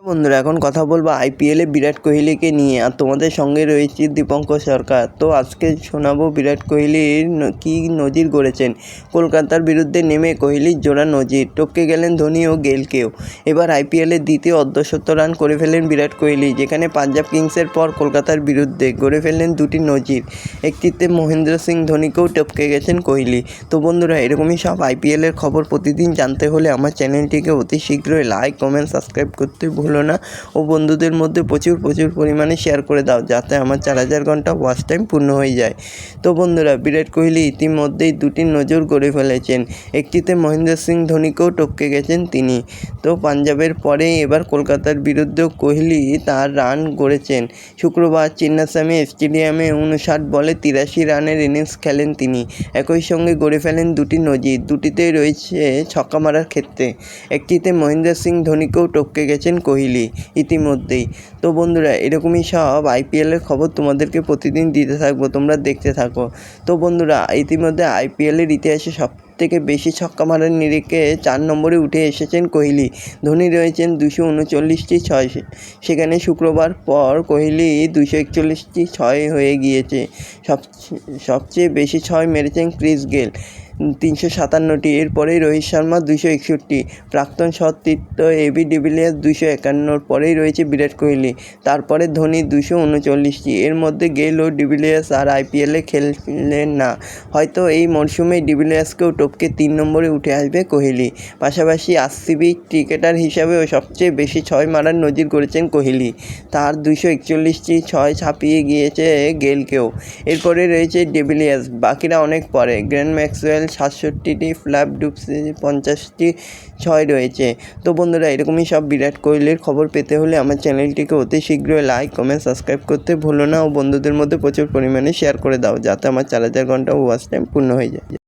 বন্ধুরা এখন কথা বলবো আইপিএলে বিরাট কোহলিকে নিয়ে, আর তোমাদের সঙ্গে রয়েছে দীপঙ্কর সরকার। তো আজকে শোনাবো বিরাট কোহলির কী নজির গড়েছেন। কলকাতার বিরুদ্ধে নেমে কোহলির জোড়া নজির, টপকে গেলেন ধোনি ও গেইলকেও। এবার আইপিএলের দ্বিতীয় অর্ধশত রান করে ফেলেন বিরাট কোহলি, যেখানে পাঞ্জাব কিংসের পর কলকাতার বিরুদ্ধে গড়ে ফেললেন দুটি নজির। একটিতে মহেন্দ্র সিং ধোনিকেও টপকে গেছেন কোহলি। তো বন্ধুরা এরকমই সব আইপিএলের খবর প্রতিদিন জানতে হলে আমার চ্যানেলটিকে অতি শীঘ্রই লাইক, কমেন্ট, সাবস্ক্রাইব করতে ভুলো না ও বন্ধুদের মধ্যে প্রচুর পরিমাণে শেয়ার করে দাও, যাতে আমার 4000 ঘন্টা ওয়াচ টাইম পূর্ণ হয়ে যায়। তো বন্ধুরা বিরাট কোহলি ইতিমধ্যেই দুটি নজর গড়ে ফেলেছেন। একটিতে মহেন্দ্র সিং ধোনিকেও টপকে গেছেন তিনি। তো পাঞ্জাবের পরেই এবার কলকাতার বিরুদ্ধেও কোহলি তার রান গড়েছেন। শুক্রবার চিন্নাস্বামী স্টেডিয়ামে 59 বলে 83 রানের ইনিংস খেলেন তিনি। একই সঙ্গে গড়ে ফেলেন দুটি নজির, দুটিতেই রয়েছে ছক্কা মারার ক্ষেত্রে। একটিতে মহেন্দ্র সিং ধোনিকেও টপকে গেছেন কোহলি ইতিমধ্যেই। তো বন্ধুরা এরকমই সব আইপিএলের খবর তোমাদেরকে প্রতিদিন দিতে থাকবো, তোমরা দেখতে থাকো। তো বন্ধুরা ইতিমধ্যে আইপিএলের ইতিহাসে সবথেকে বেশি ছক্কা মারার নিরিখে 4 নম্বরে উঠে এসেছেন কোহলি। ধোনি রয়েছেন 239টি ছয়, সেখানে শুক্রবার পর কোহলি 241টি ছয় হয়ে গিয়েছে। সবচেয়ে বেশি ছয় মেরেছেন ক্রিস গেল 357টি, এরপরেই রোহিত শর্মা 261, প্রাক্তন সতীর্থ এবি ডিভিলিয়ার্স 251, পরেই রয়েছে বিরাট কোহলি, তারপরে ধোনি 239টি। এর মধ্যে গেল ও ডিভিলিয়ার্স আর আইপিএলে খেললেন না। হয়তো এই মরশুমে ডিভিলিয়ার্সকেও টপকে 3 নম্বরে উঠে আসবে কোহলি। পাশাপাশি আরসিবি ক্রিকেটার হিসাবেও সবচেয়ে বেশি ছয় মারার নজির গড়েছেন কোহলি, তার 241টি ছয় ছাপিয়ে গিয়েছে গেইলকেও। এরপরে রয়েছে ডিভিলিয়ার্স, বাকিরা অনেক পরে। গ্লেন ম্যাক্সওয়েল 67টি, ফ্ল্যাপ ডুপ্সি 50টি ছয় রয়েছে। তো বন্ধুরা এরকমই সব বিরাট কোহলির খবর পেতে হলে আমার চ্যানেলটিকে অতি শীঘ্রই লাইক, কমেন্ট, সাবস্ক্রাইব করতে ভুলো না ও বন্ধুদের মধ্যে প্রচুর পরিমাণে শেয়ার করে দাও, যাতে আমার 4000 ঘন্টা ওয়াচ টাইম পূর্ণ হয়ে যায়।